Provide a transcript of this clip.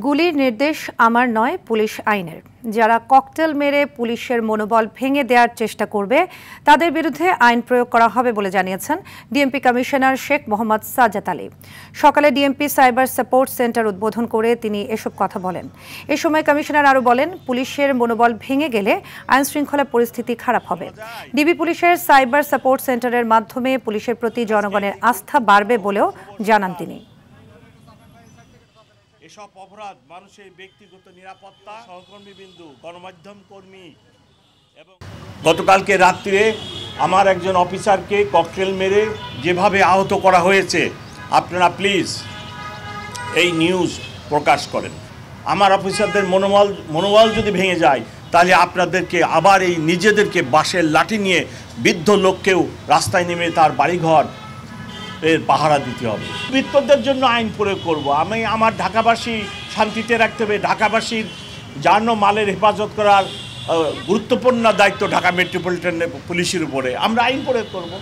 গুলির নির্দেশ আমার নয়, পুলিশ আইনের। যারা ককটেল মেরে পুলিশের মনোবল ভেঙে দেওয়ার চেষ্টা করবে তাদের বিরুদ্ধে আইন প্রয়োগ করা হবে বলে জানিয়েছেন ডিএমপি কমিশনার শেখ মোহাম্মদ সাজ্জাদ আলী। সকালে ডিএমপি সাইবার সাপোর্ট সেন্টার উদ্বোধন করে তিনি এসব কথা বলেন। এ সময় কমিশনার আরও বলেন, পুলিশের মনোবল ভেঙে গেলে আইন শৃঙ্খলা পরিস্থিতি খারাপ হবে। ডিবি পুলিশের সাইবার সাপোর্ট সেন্টারের মাধ্যমে পুলিশের প্রতি জনগণের আস্থা বাড়বে বলেও জানান তিনি। এসব অপরাধ মানুষের ব্যক্তিগত নিরাপত্তা, সহকর্মীবৃন্দ, গণমাধ্যম কর্মী এবং গতকালকে রাত্রে আমার একজন অফিসারকে ককটেল মেরে যেভাবে আহত করা হয়েছে, আপনারা প্লিজ এই নিউজ প্রকাশ করেন। আমার অফিসারদের মনোবল যদি ভেঙে যায়, তাহলে আপনাদেরকে আবার এই নিজেদেরকে বাঁশের লাঠি নিয়ে বৃদ্ধ লোককেও রাস্তায় নেমে তার বাড়িঘর এর পাহারা দিতে হবে। মৃত্যুদের জন্য আইন প্রয়োগ করব। আমি আমার ঢাকাবাসী শান্তিতে রাখতে হবে। ঢাকাবাসীর জান ও মালের হেফাজত করার গুরুত্বপূর্ণ দায়িত্ব ঢাকা মেট্রোপলিটন পুলিশের উপরে। আমরা আইন প্রয়োগ করব।